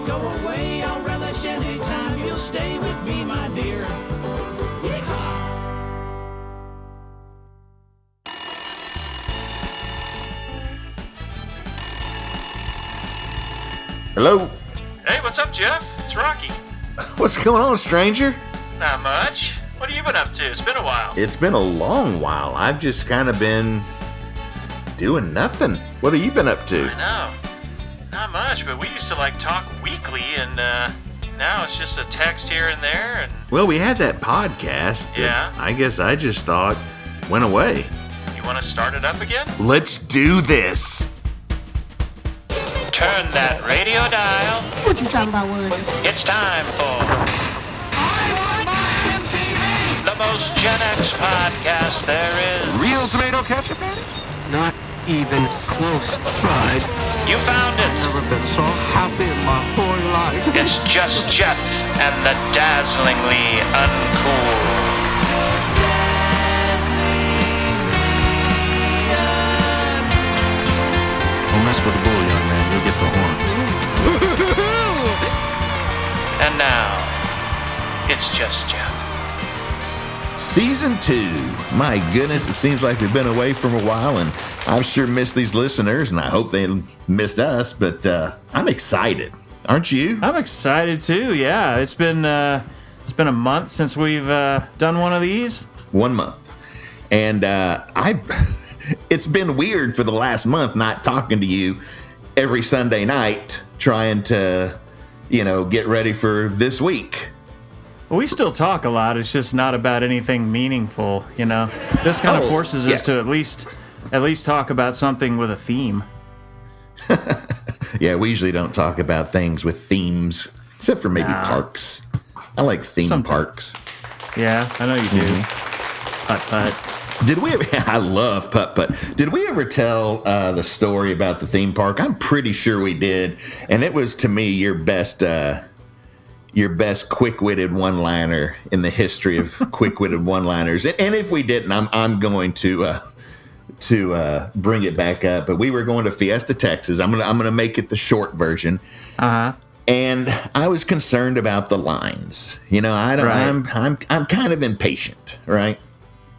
go away. I'll relish any time you'll stay with me, my dear. Hello? Hey, what's up, Jeff? It's Rocky. What's going on, stranger? Not much. What have you been up to? It's been a while. It's been a long while. I've just kind of been doing nothing. What have you been up to? I know. Not much, but we used to talk weekly, and now it's just a text here and there. And Well, we had that podcast that Yeah. I guess I just thought went away. you want to start it up again? Let's do this. Turn that radio dial. What you talking about, Wood? It's time for the most Gen X podcast there is. Real tomato ketchup? Not even close, right? You found it. Never been so happy in my whole life. It's just Jeff and the dazzlingly uncool. Don't mess with the bull, young man. You'll get the horns. And now, it's just Jeff. Season 2. My goodness, it seems like we've been away from a while, and I've sure missed these listeners, and I hope they missed us, but I'm excited. Aren't you? I'm excited too. Yeah, it's been a month since we've done one of these. 1 month. And it's been weird for the last month not talking to you every Sunday night, trying to, get ready for this week. We still talk a lot. It's just not about anything meaningful. This kind of forces us to at least talk about something with a theme. Yeah, we usually don't talk about things with themes, except for maybe parks. I like theme parks. Yeah, I know you do. Putt-putt. Did we ever? I love putt-putt. Did we ever tell the story about the theme park? I'm pretty sure we did, and it was, to me, your best quick-witted one-liner in the history of quick-witted one-liners. And if we didn't, I'm going to bring it back up. But we were going to Fiesta, Texas. I'm gonna make it the short version. And I was concerned about the lines. I'm kind of impatient, right?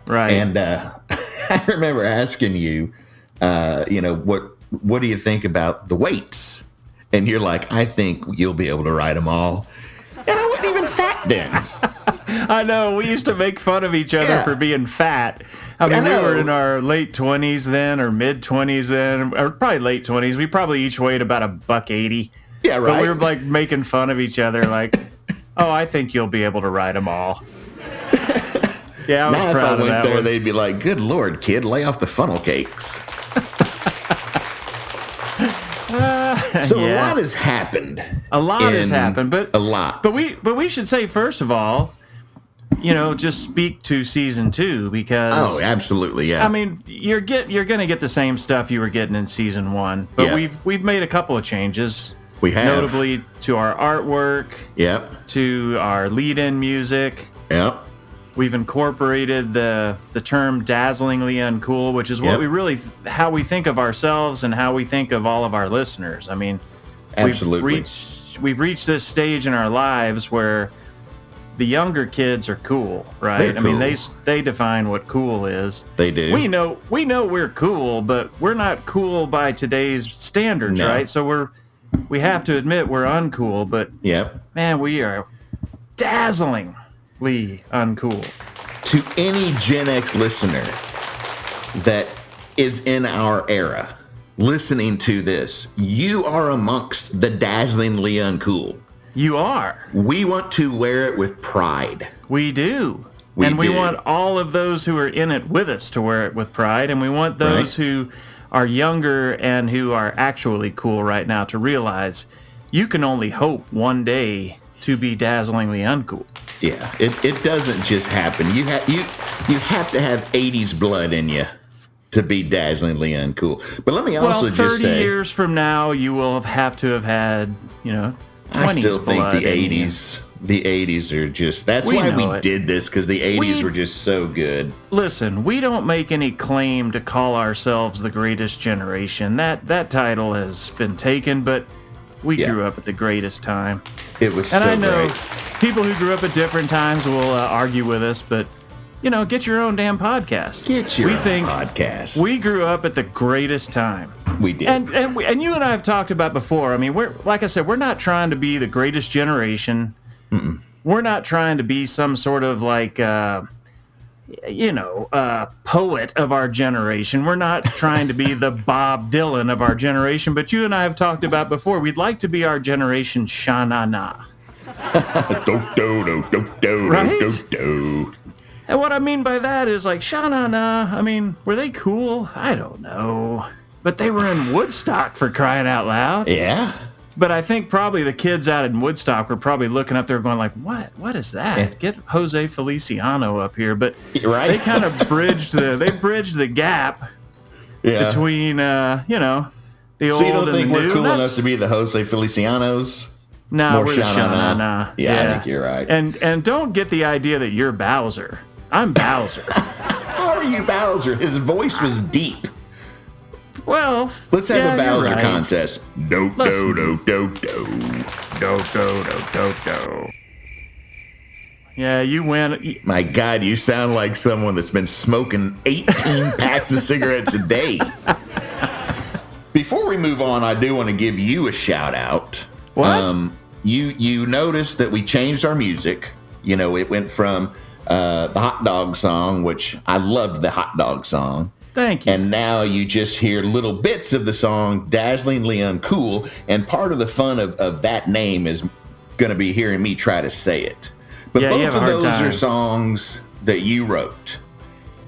Right. And I remember asking you, what do you think about the weights? And you're like, I think you'll be able to ride them all. And I wasn't even fat then. I know. We used to make fun of each other for being fat. I mean, we were in our late 20s then, or mid 20s then, or probably late 20s. We probably each weighed about $180. Yeah, right. But we were making fun of each other, oh, I think you'll be able to ride them all. Yeah, I was now proud if I of went that there, one. they'd be like, good Lord, kid, lay off the funnel cakes. So a lot has happened. A lot has happened, but a lot. But we should say, first of all, just speak to season 2, because absolutely, yeah. I mean, you're gonna get the same stuff you were getting in season 1, but we've made a couple of changes. We have, notably to our artwork. Yep. To our lead-in music. Yep. We've incorporated the term dazzlingly uncool, which is what we really, how we think of ourselves and how we think of all of our listeners. I mean, absolutely. We've reached this stage in our lives where the younger kids are cool, right? They're cool. I mean, they define what cool is. They do. We know we're cool, but we're not cool by today's standards, right? So we have to admit we're uncool, but man, we are dazzlingly uncool. To any Gen X listener that is in our era listening to this, you are amongst the dazzlingly uncool. You are. We want to wear it with pride. We do. We want all of those who are in it with us to wear it with pride, and we want those who are younger and who are actually cool right now to realize you can only hope one day to be dazzlingly uncool. Yeah, it doesn't just happen. You have to have 80s blood in you to be dazzlingly uncool. But let me also just say, 30 years from now, you will have to have had, 20s I still think blood the 80s are just, that's why we did this, because the 80s were just so good. Listen, we don't make any claim to call ourselves the greatest generation. That title has been taken, but we grew up at the greatest time. It was And so I know great. people who grew up at different times will argue with us, but, get your own damn podcast. Get your own podcast. We grew up at the greatest time. We did. And you and I have talked about before. I mean, like I said, we're not trying to be the greatest generation. Mm-mm. We're not trying to be some sort of poet of our generation. We're not trying to be the Bob Dylan of our generation. But you and I have talked about before. We'd like to be our generation Sha-na-na. Right? And what I mean by that is like Sha-na-na. I mean, were they cool? I don't know. But they were in Woodstock, for crying out loud. Yeah. But I think probably the kids out in Woodstock were probably looking up there going like, what is that? Yeah. Get Jose Feliciano up here. But they kind of bridged the gap between, the old and the new. So you don't think we're cool enough to be the Jose Felicianos? No, we're the Sha-na-na. Yeah, I think you're right. And don't get the idea that you're Bowser. I'm Bowser. How are you Bowser? His voice was deep. Well, let's have a Bowser contest. Do. Yeah, you win. My God, you sound like someone that's been smoking 18 packs of cigarettes a day. Before we move on, I do want to give you a shout out. What? You noticed that we changed our music. It went from the hot dog song, which I loved the hot dog song. Thank you. And now you just hear little bits of the song Dazzlingly Uncool, and part of the fun of that name is going to be hearing me try to say it. But both of those are songs that you wrote.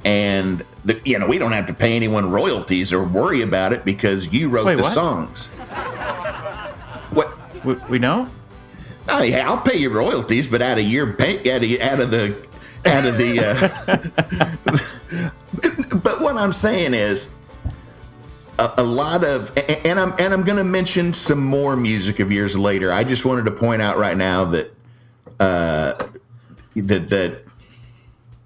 And, we don't have to pay anyone royalties or worry about it because you wrote the songs. What? We don't? Oh, yeah, I'll pay you royalties, but out of your out of the but what I'm saying is a lot of, and I'm going to mention some more music of yours later. I just wanted to point out right now that that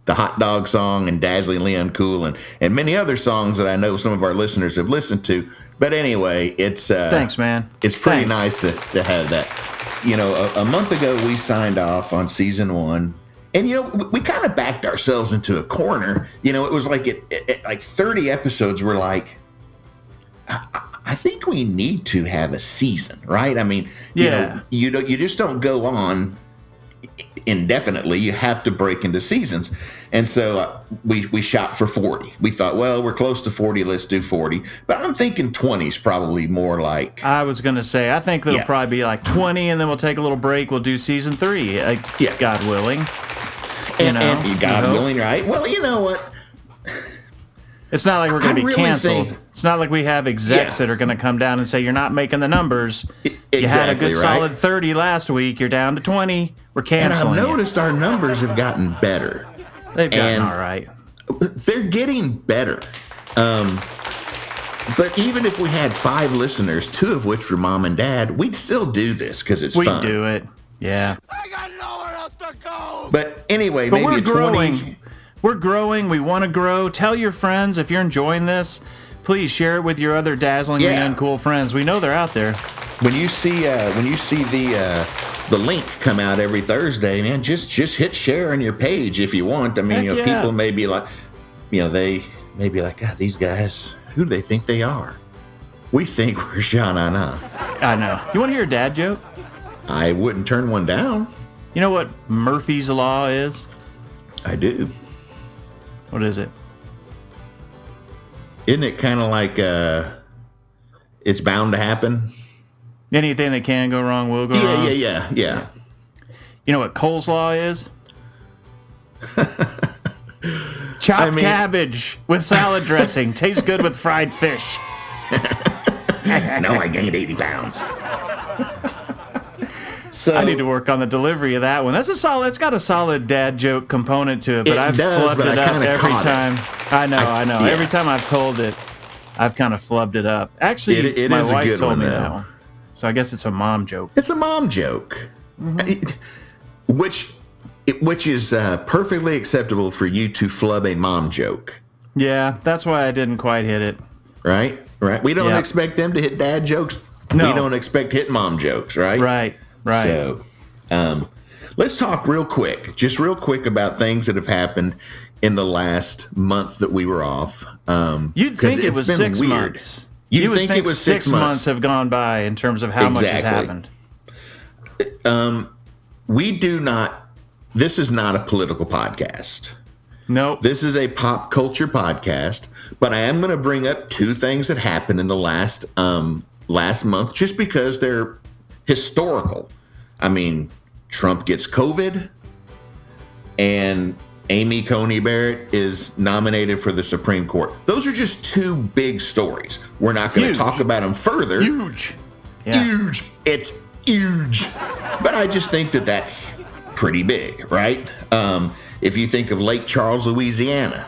the hot dog song and Dazzlingly Uncool and many other songs that I know some of our listeners have listened to. But anyway, it's thanks, man. It's pretty nice to have that. A month ago we signed off on season 1. And, we kind of backed ourselves into a corner. It was like like 30 episodes, we're like, I think we need to have a season, right? I mean, you just don't go on indefinitely. You have to break into seasons. And so we shot for 40. We thought, well, we're close to 40. Let's do 40. But I'm thinking 20 is probably more like. I was going to say, I think it'll probably be like 20, and then we'll take a little break. We'll do season 3, God willing. And God willing, right? Well, you know what? It's not like we're going to be canceled. It's not like we have execs that are going to come down and say, you're not making the numbers. You had a good solid 30 last week. You're down to 20. We're canceling. And I've noticed our numbers have gotten better. They've gotten all right. They're getting better. But even if we had 5 listeners, 2 of which were mom and dad, we'd still do this because it's fun. We'd do it. Yeah. I got nowhere else to go. But anyway, maybe we're growing. 20. We're growing. We want to grow. Tell your friends if you're enjoying this. Please share it with your other dazzlingly uncool friends. We know they're out there. When you see the link come out every Thursday, man, just hit share on your page if you want. I mean, people may be like, they may be like, God, these guys, who do they think they are? We think we're Sha-na-na. I know. You want to hear a dad joke? I wouldn't turn one down. You know what Murphy's Law is? I do. What is it? Isn't it kind of like it's bound to happen? Anything that can go wrong will go wrong? Yeah. You know what Cole's Law is? Chopped cabbage with salad dressing. Tastes good with fried fish. No, I gained 80 pounds. So I need to work on the delivery of that one. That's got a solid dad joke component to it, but I've flubbed it up every time. I know. Yeah. Every time I've told it, I've kind of flubbed it up. Actually, my wife told me that one. So I guess it's a mom joke. It's a mom joke. Mm-hmm. Which is perfectly acceptable for you to flub a mom joke. Yeah, that's why I didn't quite hit it. Right. We don't expect them to hit dad jokes No. We don't expect hit mom jokes, right? Right. So, let's talk real quick about things that have happened in the last month that we were off. You'd think it was 6 months. You would think it was 6 months have gone by in terms of how much has happened. This is not a political podcast. Nope. This is a pop culture podcast, but I am going to bring up two things that happened in the last month just because they're historical. I mean, Trump gets COVID, and Amy Coney Barrett is nominated for the Supreme Court. Those are just two big stories. We're not going to talk about them further. Huge. Yeah. Huge. It's huge. But I just think that that's pretty big, right? If you think of Lake Charles, Louisiana,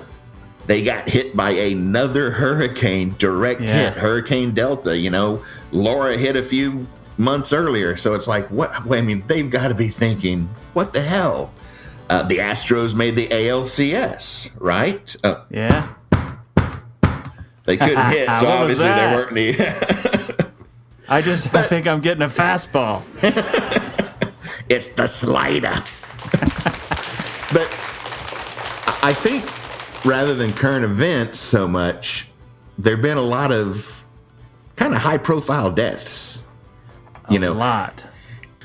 they got hit by another hurricane, direct hit, Hurricane Delta. You know, Laura hit a few months earlier. So it's like, what? I mean, they've got to be thinking, what the hell? The Astros made the ALCS, right? Yeah. They couldn't hit, so obviously there weren't any. I think I'm getting a fastball. It's the slider. But I think rather than current events so much, there have been a lot of kind of high-profile deaths. A lot.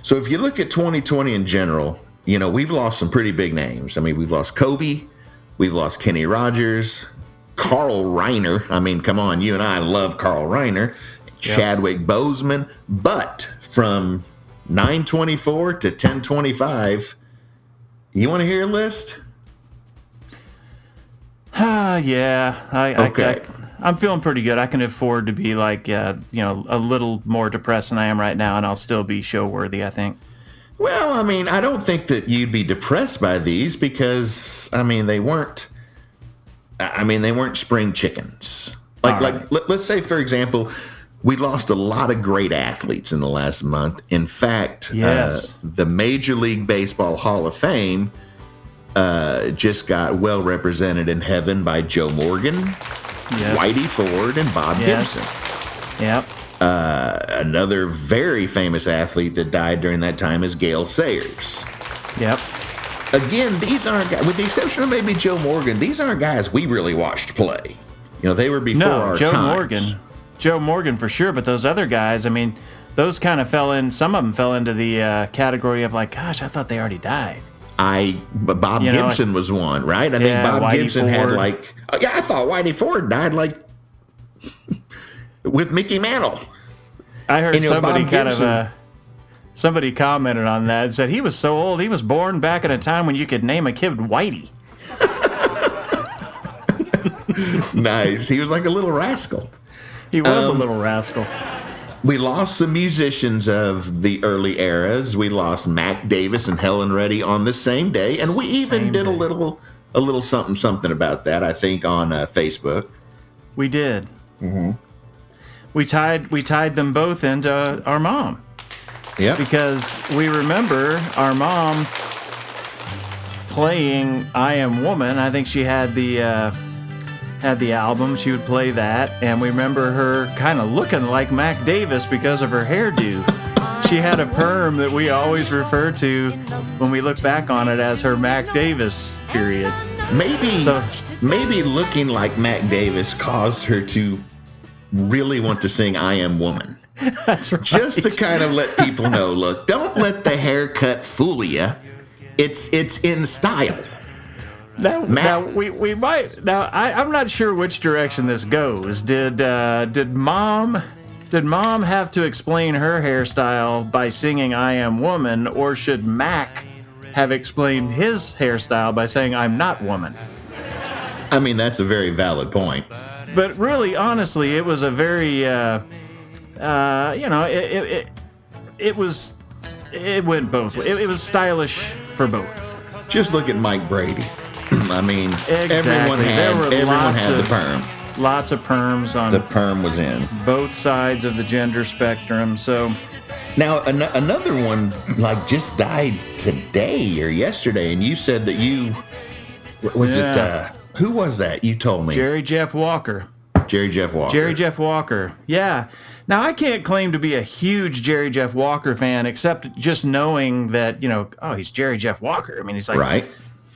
So if you look at 2020 in general, you know, we've lost some pretty big names. I mean, we've lost Kobe, we've lost Kenny Rogers, Carl Reiner. I mean, come on, you and I love Carl Reiner, Chadwick Boseman. But from 9/24 to 10/25, you want to hear a list? Yeah. I'm feeling pretty good. I can afford to be like, a little more depressed than I am right now, and I'll still be show worthy, I think. Well, I mean, I don't think that you'd be depressed by these because, I mean, they weren't spring chickens. Let's say, for example, we lost a lot of great athletes in the last month. In fact, the Major League Baseball Hall of Fame just got well represented in heaven by Joe Morgan, Whitey Ford, and Bob Gibson. Yep. Another very famous athlete that died during that time is Gale Sayers. Yep. Again, these aren't guys, with the exception of maybe Joe Morgan, these aren't guys we really watched play. You know, they were before our times. Joe Morgan for sure, but those other guys, I mean, those kind of some of them fell into the category of like, gosh, I thought they already died. Bob Gibson was one, right? I think Bob Whitey Gibson Ford. had I thought Whitey Ford died with Mickey Mantle. I heard somebody commented on that and said he was so old, he was born back at a time when you could name a kid Whitey. Nice. He was like a little rascal. He was a little rascal. We lost some musicians of the early eras. We lost Mac Davis and Helen Reddy on the same day, and we even did a little something about that, I think, on Facebook. We did. Mm-hmm. We tied them both into our mom. Yeah. Because we remember our mom playing "I Am Woman." I think she had the album. She would play that, and we remember her kind of looking like Mac Davis because of her hairdo. She had a perm that we always refer to when we look back on it as her Mac Davis period. Maybe looking like Mac Davis caused her to really want to sing "I Am Woman." That's right. Just to kind of let people know, look, don't let the haircut fool you. It's in style. I'm not sure which direction this goes. Did mom have to explain her hairstyle by singing "I Am Woman," or should Mac have explained his hairstyle by saying "I'm not woman"? I mean, that's a very valid point. But really, honestly, it was a very, it went both ways. It was stylish for both. Just look at Mike Brady. I mean, exactly. everyone had the perm. Lots of perms on. The perm was in both sides of the gender spectrum. So now another one just died today or yesterday, and you said that who was that? You told me Jerry Jeff Walker. Jerry Jeff Walker. Jerry Jeff Walker, yeah. Now, I can't claim to be a huge Jerry Jeff Walker fan, except just knowing that, oh, he's Jerry Jeff Walker. I mean, he's like right.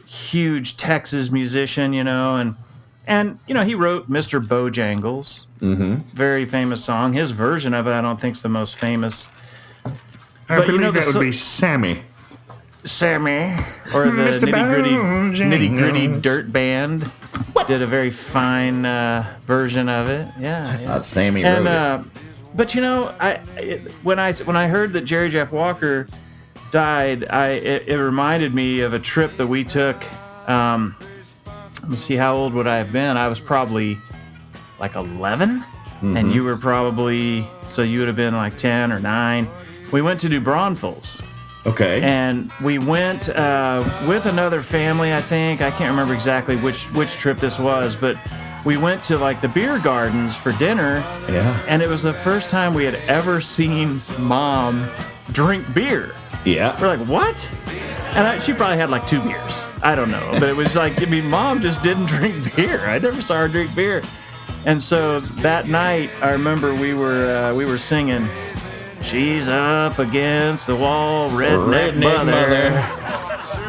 Huge Texas musician, and he wrote Mr. Bojangles, very famous song. His version of it, I don't think is the most famous. I believe that would be Sammy. Or the Nitty Gritty Dirt Band did a very fine version of it. Yeah, I thought Sammy wrote it. But when I heard that Jerry Jeff Walker died, it reminded me of a trip that we took. Let me see, how old would I have been? I was probably like 11, and you were probably, so you would have been like 10 or 9. We went to New Braunfels. Okay. And we went with another family, I think. I can't remember exactly which trip this was, but we went to like the beer gardens for dinner. Yeah. And it was the first time we had ever seen Mom drink beer. Yeah. We're like, what? And she probably had like 2 beers. I don't know. But it was like, Mom just didn't drink beer. I never saw her drink beer. And so that night, I remember we were singing, "She's up against the wall, redneck mother."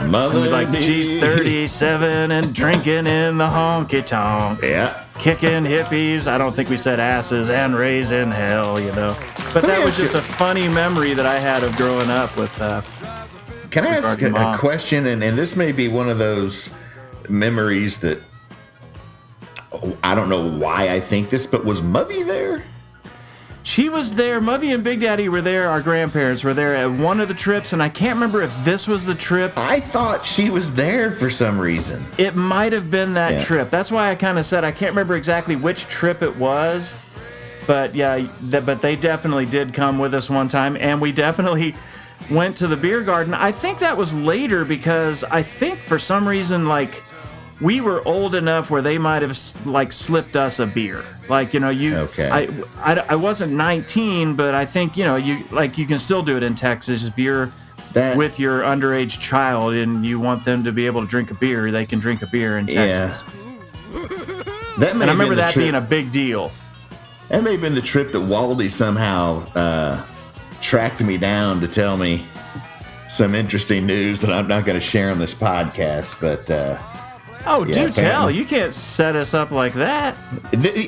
Mother. It was like, she's 37 and drinking in the honky tonk. Yeah. Kicking hippies. I don't think we said asses, and raising hell, But that was just a funny memory that I had of growing up with. Can I ask a question? And this may be one of those memories that I don't know why I think this, but was Muvvy there? She was there. Muvvy and Big Daddy were there. Our grandparents were there at one of the trips, and I can't remember if this was the trip. I thought she was there for some reason. It might have been that trip. That's why I kind of said I can't remember exactly which trip it was. But yeah, but they definitely did come with us one time, and we definitely went to the beer garden. I think that was later because I think for some reason, like, we were old enough where they might have like slipped us a beer. Like, Okay. I wasn't 19, but I think, you can still do it in Texas if you're with your underage child and you want them to be able to drink a beer, they can drink a beer in Texas. Yeah. And I remember that being a big deal. That may have been the trip that Waldy somehow tracked me down to tell me some interesting news that I'm not going to share on this podcast, but do tell. You can't set us up like that.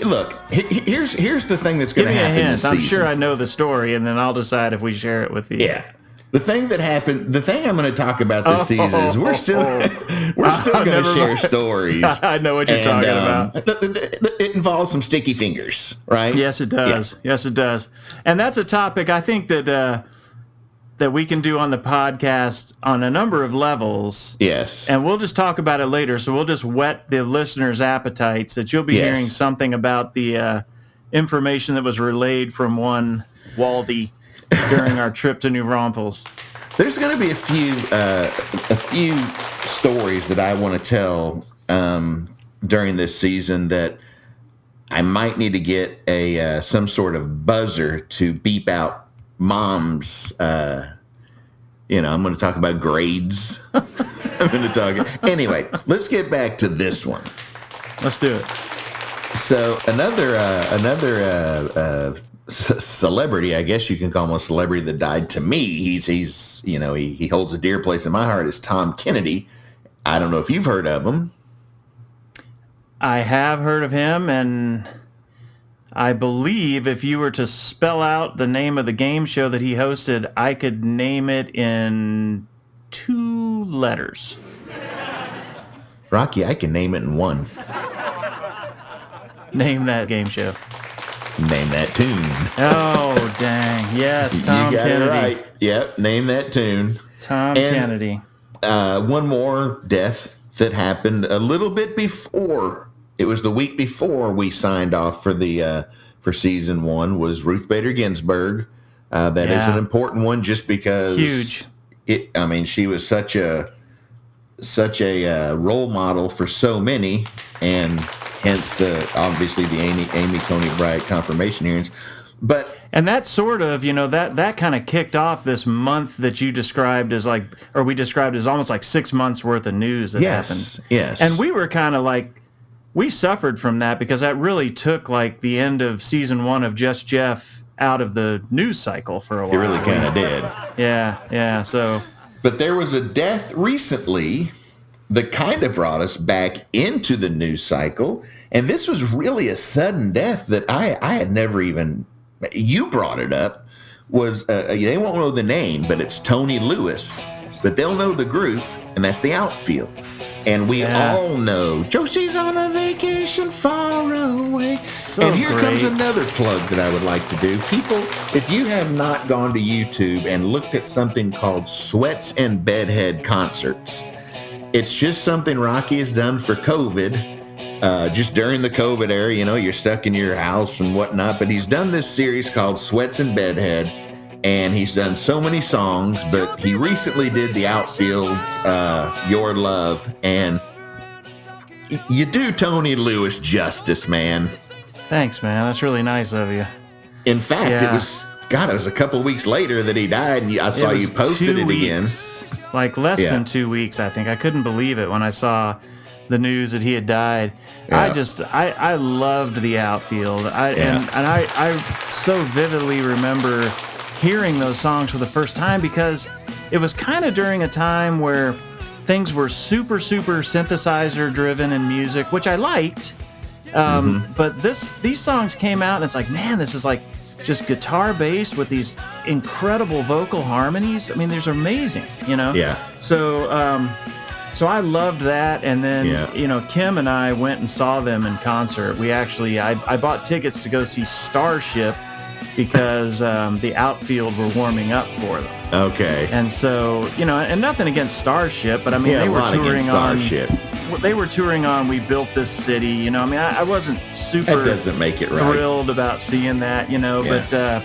Look, here's the thing that's going to happen this season. I'm sure I know the story, and then I'll decide if we share it with you. Yeah. The thing that happened, the thing I'm going to talk about this season is we're still going to share stories. I know what you're talking about. It involves some sticky fingers, right? Yes, it does. Yeah. Yes, it does. And that's a topic I think that we can do on the podcast on a number of levels. Yes. And we'll just talk about it later. So we'll just whet the listeners' appetites that you'll be hearing something about the information that was relayed from one Waldy during our trip to New Braunfels. There's going to be a few stories that I want to tell during this season that I might need to get some sort of buzzer to beep out Mom's. I'm going to talk about grades. I'm going to talk. Anyway, let's get back to this one. Let's do it. So another celebrity, I guess you can call him a celebrity that died. To me, he holds a dear place in my heart, is Tom Kennedy. I don't know if you've heard of him. I have heard of him, and I believe if you were to spell out the name of the game show that he hosted, I could name it in 2 letters. Rocky, I can name it in 1. Name that game show. Name that tune. Oh, dang. Yes, Tom you got Kennedy. it right. Yep, name that tune. Tom Kennedy. One more death that happened a little bit before. It was the week before we signed off for season 1 was Ruth Bader Ginsburg. That is an important one just because huge. She was such a role model for so many, and hence obviously the Amy Coney Barrett confirmation hearings. And that sort of, that kind of kicked off this month that you described as we described as almost like 6 months worth of news that happened. Yes. And we were kind of like, we suffered from that because that really took like the end of season 1 of Just Jeff out of the news cycle for a while. It really kind of did. Yeah. So, but there was a death recently that kind of brought us back into the news cycle, and this was really a sudden death that I had never even. You brought it up. Was they won't know the name, but it's Tony Lewis, but they'll know the group, and that's the Outfield. And we all know Josie's on a vacation far away. So and here great. comes another plug that I would like to do. People, if you have not gone to YouTube and looked at something called Sweats and Bedhead Concerts, it's just something Rocky has done for COVID. Just during the COVID era, you're stuck in your house and whatnot. But he's done this series called Sweats and Bedhead. And he's done so many songs, but he recently did the Outfield's Your Love. And you do Tony Lewis justice, man. thanks, man. That's really nice of you. In fact, it was a couple weeks later that he died, and I saw you posted it again. Like less than 2 weeks, I think. I couldn't believe it when I saw the news that he had died. Yeah. I loved the Outfield. I so vividly remember hearing those songs for the first time because it was kind of during a time where things were super, super synthesizer driven in music, which I liked. But these songs came out and it's like, man, this is like just guitar based with these incredible vocal harmonies. I mean, they're amazing, Yeah. So I loved that, and then Kim and I went and saw them in concert. We actually I bought tickets to go see Starship because the Outfield were warming up for them. Okay. And so and nothing against Starship, but I mean they were touring on Starship. They were touring on We Built This City. I mean I wasn't super that doesn't make it right. thrilled about seeing that,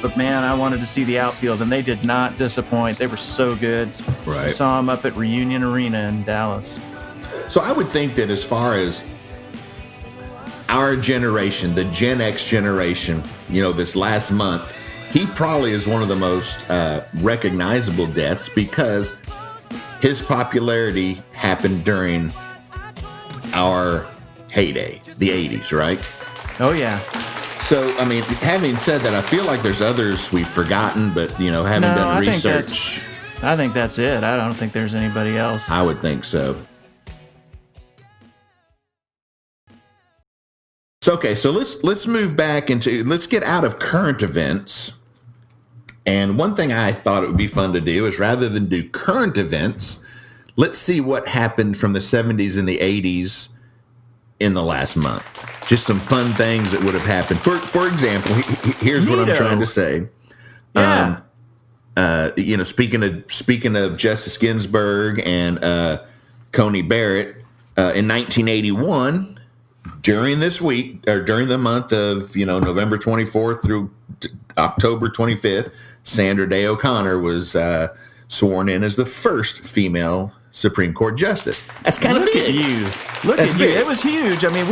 but man, I wanted to see the Outfield, and they did not disappoint. They were so good. Right. I saw them up at Reunion Arena in Dallas. So I would think that as far as our generation, the Gen X generation, this last month, he probably is one of the most recognizable deaths because his popularity happened during our heyday, the 80s, right? Oh, yeah. So, I mean, having said that, I feel like there's others we've forgotten, but, haven't done research. I think that's it. I don't think there's anybody else. I would think so. So, okay, so let's move back let's get out of current events. And one thing I thought it would be fun to do is rather than do current events, let's see what happened from the 70s and the 80s in the last month. Just some fun things that would have happened. For example, here's what I'm trying to say. Yeah. Speaking of Justice Ginsburg and Coney Barrett, in 1981, during this week or during the month of November 24th through October 25th, Sandra Day O'Connor was sworn in as the first female Supreme Court justice. That's kind of big. Look at you. Look at you. It was huge. I mean,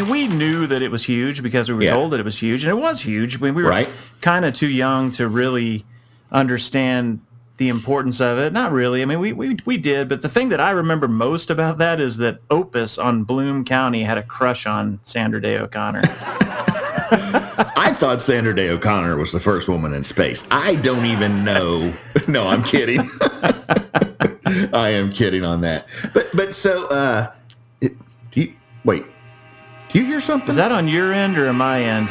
we knew that it was huge because we were told that it was huge, and it was huge. I mean, we were kind of too young to really understand the importance of it. Not really. I mean, we did, but the thing that I remember most about that is that Opus on Bloom County had a crush on Sandra Day O'Connor. I thought Sandra Day O'Connor was the first woman in space. I don't even know. No, I'm kidding. I am kidding on that. But so, do you hear something? Is that on your end or on my end?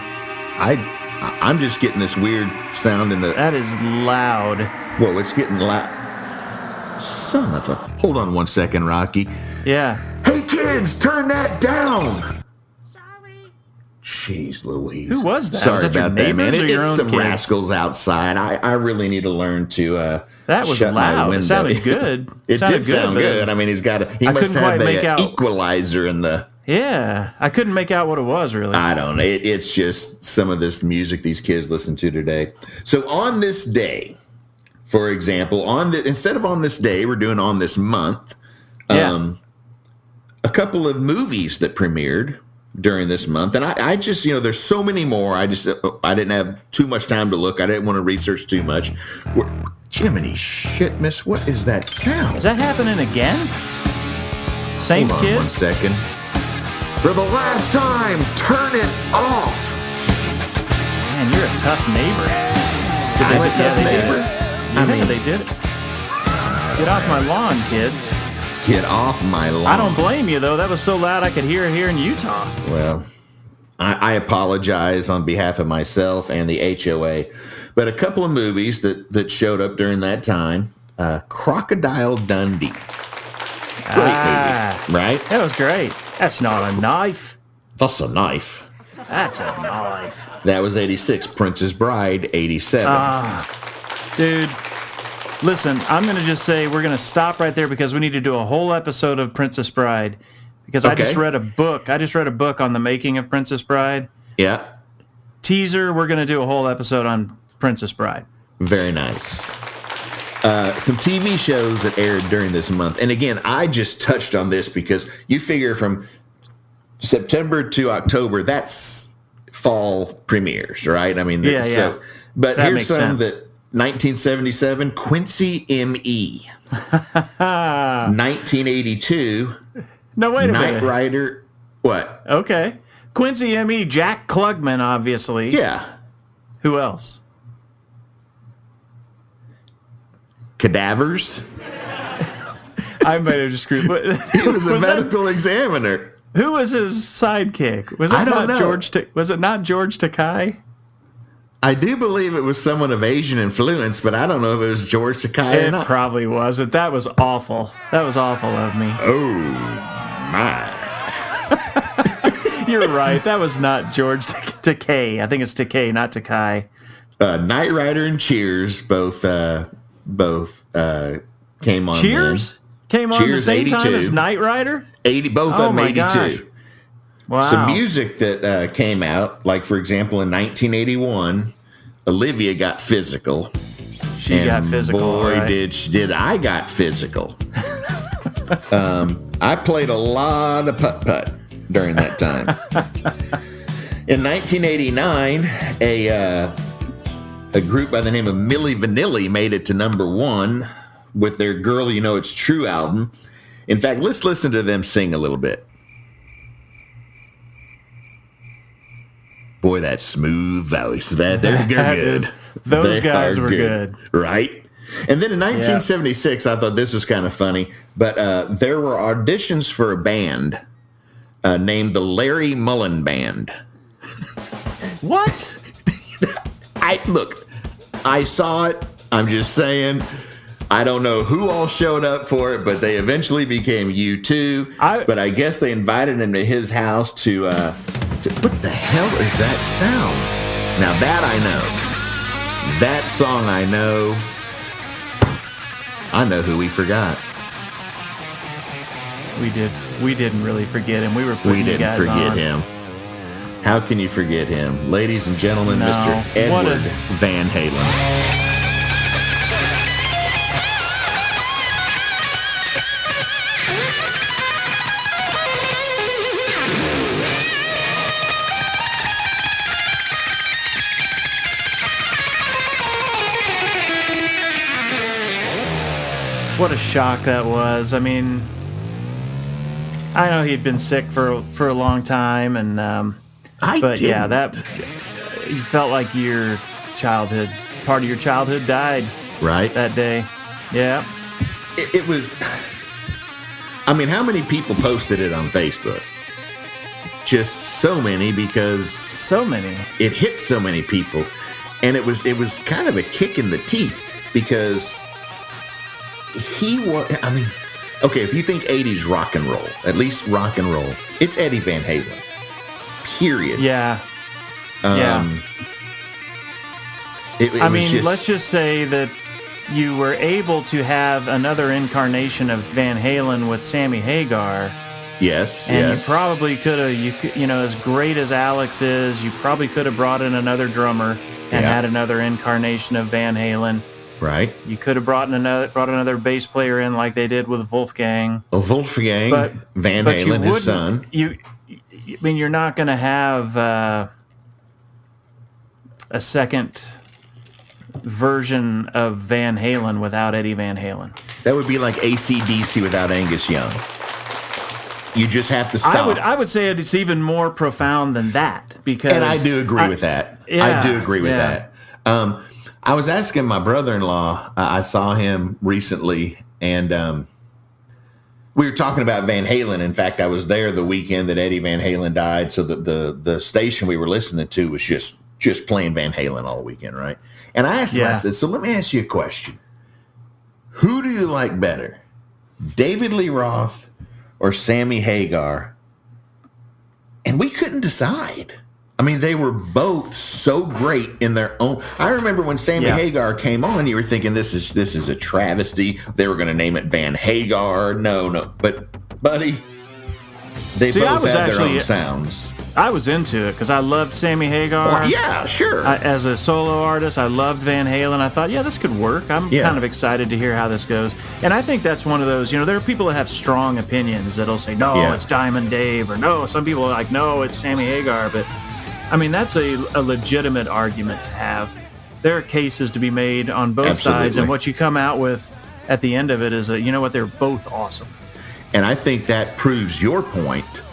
I'm just getting this weird sound in the... That is loud. Whoa, it's getting loud. Son of a... Hold on one second, Rocky. Yeah. Hey, kids, turn that down. Jeez Louise. Who was that? Sorry was that about that, man. It's some kids? rascals outside. I really need to learn to that was shut loud. my window. It sounded good. It did sound good. I mean, he must have an equalizer in the... Yeah. I couldn't make out what it was, really. I don't know. It's just some of this music these kids listen to today. So on this day, for example, instead of on this day, we're doing on this month. A couple of movies that premiered during this month, and I just there's so many more. I didn't have too much time to look. I didn't want to research too much. Jiminy shit, miss, what is that sound? Is that happening again? Same Hold on kids? 1 second. For the last time, turn it off. Man, you're a tough neighbor. I'm a tough neighbor. They did it. Get off my lawn, kids. Get off my lawn. I don't blame you, though. That was so loud I could hear it here in Utah. Well, I apologize on behalf of myself and the HOA. But a couple of movies that showed up during that time. Crocodile Dundee. Great movie, right? That was great. That's not a knife. That's a knife. That's a knife. That was 86. Princess Bride, 87. Dude, listen, I'm going to just say we're going to stop right there because we need to do a whole episode of Princess Bride. Because I just read a book. I just read a book on the making of Princess Bride. Yeah. Teaser, we're going to do a whole episode on Princess Bride. Very nice. Some TV shows that aired during this month. And again, I just touched on this because you figure from September to October, that's fall premieres, right? I mean, yeah. But That here's makes some sense. that 1977, Quincy M.E. 1982, No, wait a Knight minute. Rider. What? Okay. Quincy M.E., Jack Klugman, obviously. Yeah. Who else? Cadavers. I might have just screwed. He was a medical examiner. Who was his sidekick? Was it I don't know. Was it not George Takei? I do believe it was someone of Asian influence, but I don't know if it was George Takei or It not. probably wasn't. That was awful. That was awful of me. Oh, my. You're right. That was not George Takei. I think it's Takei, not Takei. Knight Rider and Cheers both came on. Cheers came on the Cheers, same time 82. as Knight Rider. 80, both Oh of them my 82. gosh. Wow. Some music that came out, like for example in 1981, Olivia got physical. She got physical. Boy, right? did I got physical. I played a lot of putt-putt during that time. In 1989, a group by the name of Milli Vanilli made it to #1 with their Girl You Know It's True album. In fact, let's listen to them sing a little bit. Boy, that smooth voice. They're good. Those They guys are were good. Right? And then in 1976, I thought this was kind of funny, but there were auditions for a band named the Larry Mullen Band. What? I saw it. I'm just saying. I don't know who all showed up for it, but they eventually became U2. But I guess they invited him to his house to what the hell is that sound? Now that I know. That song I know. I know who we forgot. We didn't really forget him. We were putting We you didn't guys forget on. him. How can you forget him? Ladies and gentlemen, No. Mr. What Edward Van Halen. What a shock that was. I mean, I know he'd been sick for a long time, and yeah, that you felt like your childhood, part of your childhood, died Right? that day. Yeah. It was. I mean, how many people posted it on Facebook? Just so many, because So many. it hit so many people, and it was kind of a kick in the teeth because he was. I mean, okay, if you think '80s rock and roll, at least rock and roll, it's Eddie Van Halen. Period. Yeah. It I was mean, just, let's just say that you were able to have another incarnation of Van Halen with Sammy Hagar. yes, And yes, you probably could have, as great as Alex is, you probably could have brought in another drummer and Yeah. had another incarnation of Van Halen. right. You could have brought another bass player in like they did with Wolfgang. Wolfgang But Van but you Halen, his wouldn't- son. I mean, you're not going to have a second version of Van Halen without Eddie Van Halen. That would be like AC/DC without Angus Young. You just have to stop. I would say it's even more profound than that because. And I do agree with that. Yeah, I do agree with that. I was asking my brother-in-law. I saw him recently, and we were talking about Van Halen. In fact, I was there the weekend that Eddie Van Halen died, so the station we were listening to was just playing Van Halen all weekend, right? And I asked him, I said, so let me ask you a question. Who do you like better, David Lee Roth or Sammy Hagar? And we couldn't decide. I mean, they were both so great in their own. I remember when Sammy Hagar came on, you were thinking this is a travesty. They were going to name it Van Hagar. No. But, buddy, they both had their own sounds. I was into it because I loved Sammy Hagar. Well, yeah, sure. As a solo artist, I loved Van Halen. I thought, this could work. I'm kind of excited to hear how this goes. And I think that's one of those, there are people that have strong opinions that'll say, no, it's Diamond Dave, or no, some people are like, no, it's Sammy Hagar. But, I mean, that's a legitimate argument to have. There are cases to be made on both sides, and what you come out with at the end of it is, they're both awesome. And I think that proves your point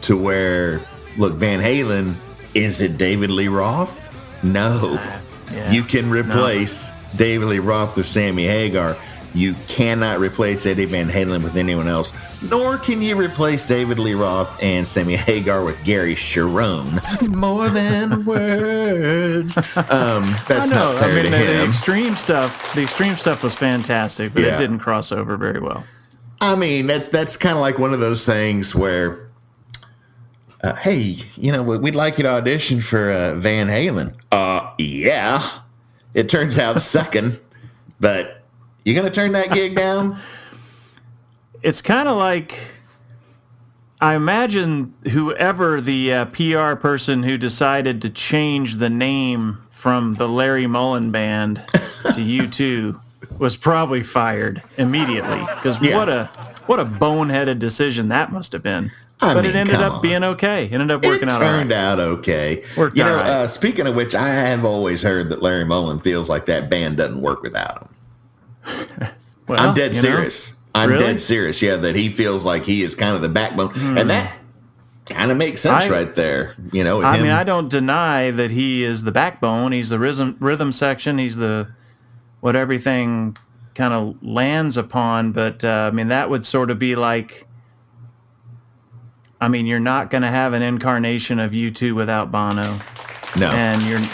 to where... Look, Van Halen, is it David Lee Roth? No. You can replace David Lee Roth with Sammy Hagar. You cannot replace Eddie Van Halen with anyone else, nor can you replace David Lee Roth and Sammy Hagar with Gary Sharon. More than words. That's not fair to him. The extreme stuff was fantastic, but it didn't cross over very well. I mean, that's kind of like one of those things where... hey, we'd like you to audition for Van Halen. Yeah. It turns out sucking, but you going to turn that gig down? It's kind of like, I imagine whoever the PR person who decided to change the name from the Larry Mullen Band to U2 was probably fired immediately. Because what a boneheaded decision that must have been. But it ended up being okay. It ended up working out all right. It turned out okay. Speaking of which, I have always heard that Larry Mullen feels like that band doesn't work without him. Well, I'm dead serious. Dead serious, that he feels like he is kind of the backbone. And that kind of makes sense right there. I don't deny that he is the backbone. He's the rhythm section. He's what everything kind of lands upon. But, that would sort of be like... you're not going to have an incarnation of U2 without Bono. No. And you'd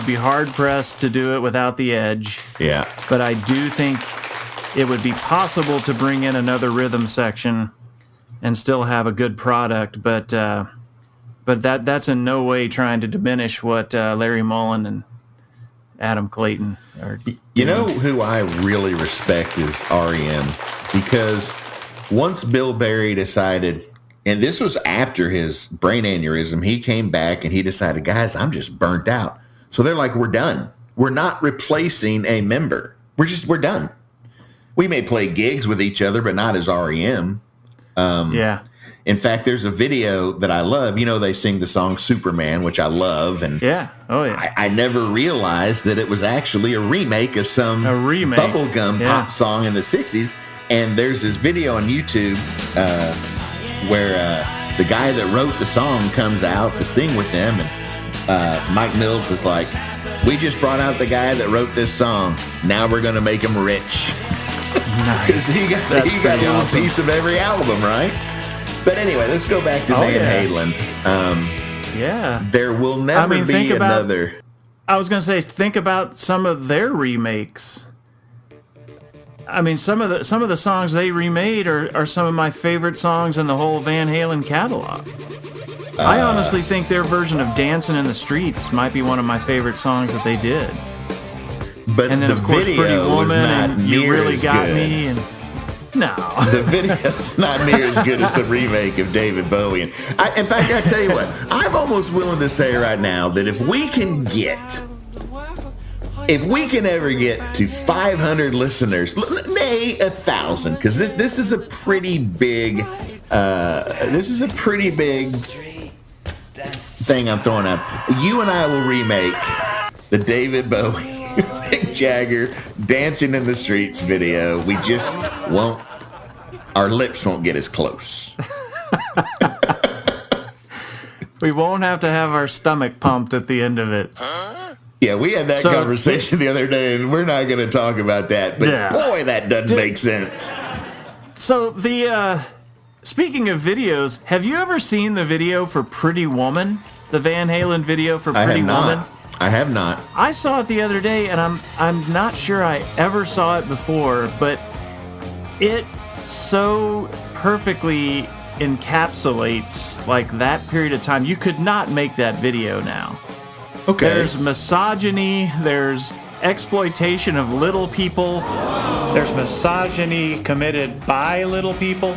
be hard pressed to do it without the Edge. Yeah. But I do think it would be possible to bring in another rhythm section and still have a good product, but that's in no way trying to diminish what Larry Mullen and Adam Clayton are doing. Who I really respect is R.E.M. because once Bill Berry decided, and this was after his brain aneurysm, he came back and he decided, guys, I'm just burnt out. So they're like, we're done. We're not replacing a member. We're done. We may play gigs with each other, but not as R.E.M. In fact, there's a video that I love. They sing the song Superman, which I love. And I never realized that it was actually a remake of some bubblegum pop song in the 60s. And there's this video on YouTube where the guy that wrote the song comes out to sing with them. And Mike Mills is like, we just brought out the guy that wrote this song. Now we're going to make him rich. Because he got a little piece of every album, right? But anyway, let's go back to Van Halen. There will never be another. I was going to say, think about some of their remakes. Some of the songs they remade are some of my favorite songs in the whole Van Halen catalog. I honestly think their version of "Dancing in the Streets" might be one of my favorite songs that they did. But and then, of course, Pretty Woman and You Really Got Me. And no, the video's not near as good as the remake of David Bowie. In fact, I tell you what, I'm almost willing to say right now that if we can ever get to 500 listeners, nay, 1,000, because this is a pretty big thing I'm throwing out. You and I will remake the David Bowie, Mick Jagger, Dancing in the Streets video. We just won't. our lips won't get as close. We won't have to have our stomach pumped at the end of it. Yeah, we had that conversation the other day, and we're not going to talk about that. But boy, that doesn't make sense. So speaking of videos, have you ever seen the video for Pretty Woman? The Van Halen video for Pretty Woman? I have not. I saw it the other day, and I'm not sure I ever saw it before, but it so perfectly encapsulates like that period of time. You could not make that video now. Okay. There's misogyny, there's exploitation of little people, there's misogyny committed by little people.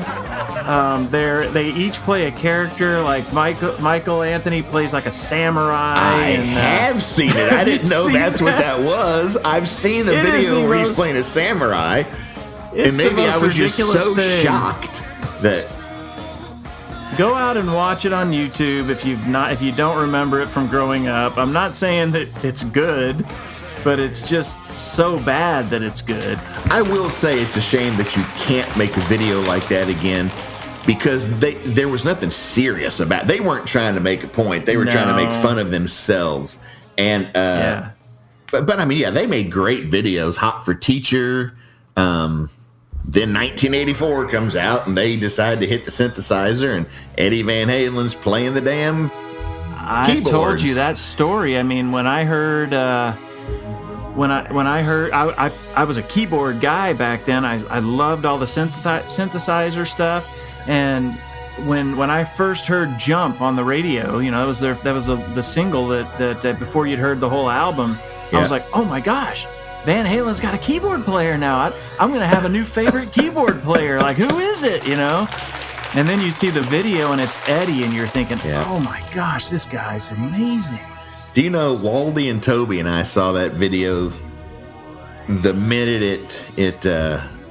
They each play a character. Like Michael Anthony plays like a samurai. I have seen it. I didn't know that's what that was. I've seen the video where he's playing a samurai, and maybe I was just so shocked that. Go out and watch it on YouTube if you don't remember it from growing up. I'm not saying that it's good, but it's just so bad that it's good. I will say it's a shame that you can't make a video like that again, because there was nothing serious about it. They weren't trying to make a point. They were trying to make fun of themselves. And but I mean, yeah, they made great videos. Hot for Teacher. Then 1984 comes out, and they decide to hit the synthesizer, and Eddie Van Halen's playing the damn I told you that story. I mean, when I heard, I was a keyboard guy back then. I loved all the synthesizer stuff, and when I first heard "Jump" on the radio, you know, that was the single that before you'd heard the whole album. Yeah. I was like, oh my gosh, Van Halen's got a keyboard player now. I'm going to have a new favorite keyboard player. Like, who is it, you know? And then you see the video, and it's Eddie, and you're thinking, oh, my gosh, this guy's amazing. Do you know, Waldy and Toby and I saw that video the minute it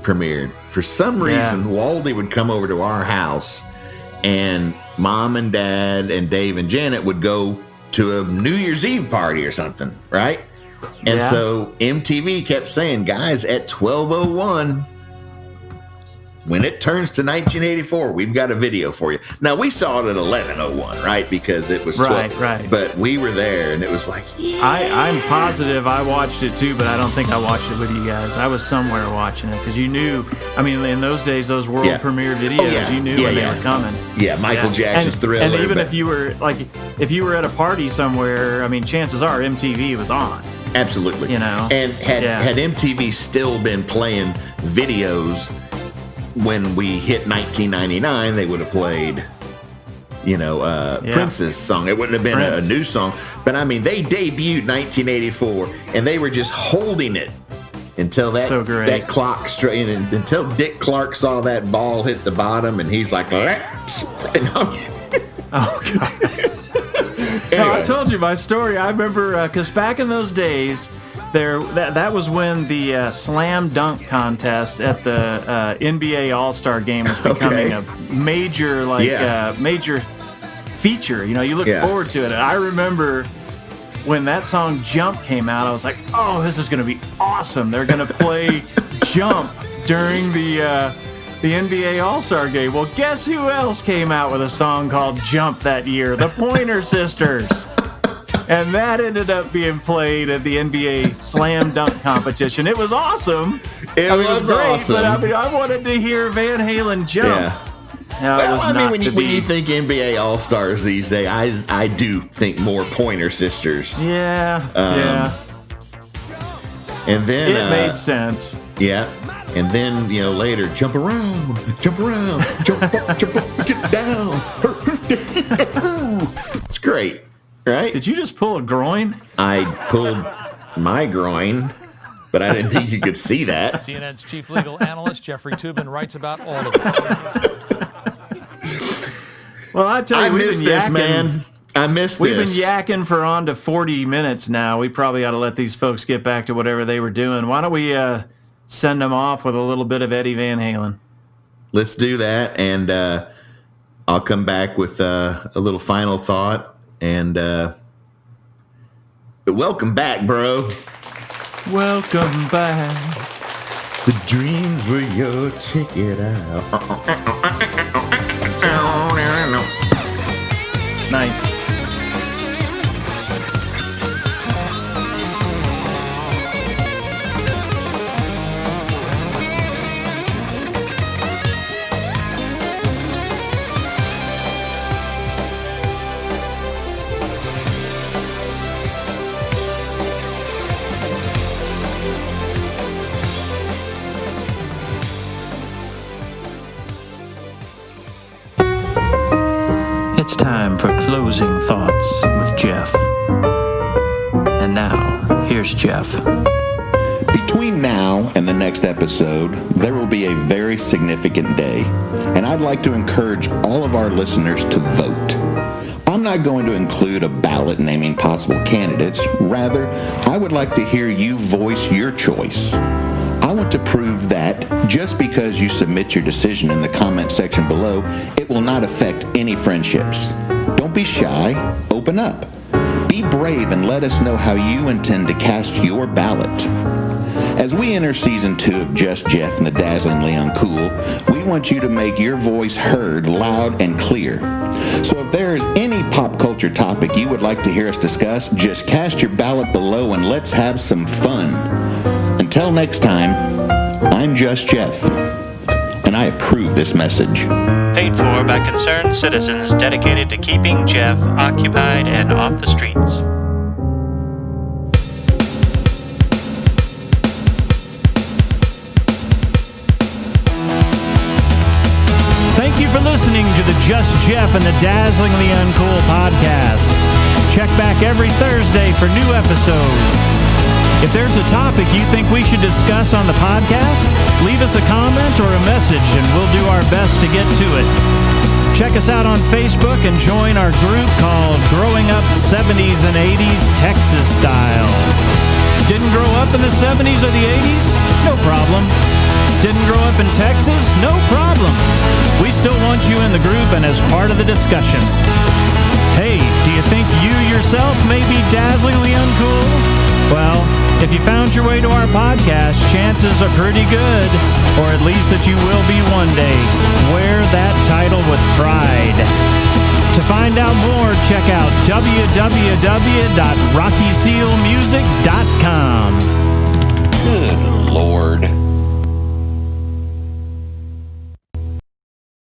premiered. For some reason, Waldy would come over to our house, and Mom and Dad and Dave and Janet would go to a New Year's Eve party or something, right? And so MTV kept saying, guys, at 12:01, when it turns to 1984, we've got a video for you. Now, we saw it at 11:01, right? Because it was 12. Right. But we were there, and it was like, I'm positive I watched it too, but I don't think I watched it with you guys. I was somewhere watching it because you knew. I mean, in those days, those world premiere videos, you knew when they were coming. Yeah, Michael Jackson's Thriller. And even if you were at a party somewhere, I mean, chances are MTV was on. Absolutely. You know, and had MTV still been playing videos when we hit 1999, they would have played, Prince's song. It wouldn't have been a new song. But, I mean, they debuted 1984, and they were just holding it until that clock until Dick Clark saw that ball hit the bottom, and he's like, let's. Oh, God. Anyway. No, I told you my story. I remember, because back in those days, that was when the slam dunk contest at the NBA All-Star Game was becoming a major, major feature. You know, you look forward to it. And I remember when that song "Jump" came out, I was like, "Oh, this is going to be awesome! They're going to play "Jump" during the NBA All-Star Game." Well, guess who else came out with a song called "Jump" that year? The Pointer Sisters. And that ended up being played at the NBA Slam Dunk competition. It was awesome. It was great, awesome. But I wanted to hear Van Halen jump. Yeah. No, when you think NBA All-Stars these days, I do think more Pointer Sisters. Yeah. And then it made sense. Yeah. And then, later, jump around, jump up, get down. It's great. Right? Did you just pull a groin? I pulled my groin, but I didn't think you could see that. CNN's chief legal analyst, Jeffrey Toobin, writes about all of it. Well, I tell you, I missed this, man. I missed this. We've been yakking for on to 40 minutes now. We probably ought to let these folks get back to whatever they were doing. Why don't we send them off with a little bit of Eddie Van Halen? Let's do that, and I'll come back with a little final thought. And but welcome back, bro. Welcome back. The dreams were your ticket out. Nice. It's time for closing thoughts with Jeff. And now, here's Jeff. Between now and the next episode, there will be a very significant day, and I'd like to encourage all of our listeners to vote. I'm not going to include a ballot naming possible candidates. Rather, I would like to hear you voice your choice. I want to prove that just because you submit your decision in the comment section below, it will not affect any friendships. Don't be shy. Open up. Be brave and let us know how you intend to cast your ballot. As we enter Season 2 of Just Jeff and the Dazzlingly Uncool, we want you to make your voice heard loud and clear. So if there is any pop culture topic you would like to hear us discuss, just cast your ballot below and let's have some fun. Until next time, I'm Just Jeff, and I approve this message. Paid for by concerned citizens dedicated to keeping Jeff occupied and off the streets. Thank you for listening to the Just Jeff and the Dazzlingly Uncool podcast. Check back every Thursday for new episodes. If there's a topic you think we should discuss on the podcast, leave us a comment or a message and we'll do our best to get to it. Check us out on Facebook and join our group called Growing Up 70s and 80s Texas Style. Didn't grow up in the 70s or the 80s? No problem. Didn't grow up in Texas? No problem. We still want you in the group and as part of the discussion. Hey, do you think you yourself may be dazzlingly uncool? Well, if you found your way to our podcast, chances are pretty good, or at least that you will be one day. Wear that title with pride. To find out more, check out www.rockysealmusic.com. Good Lord.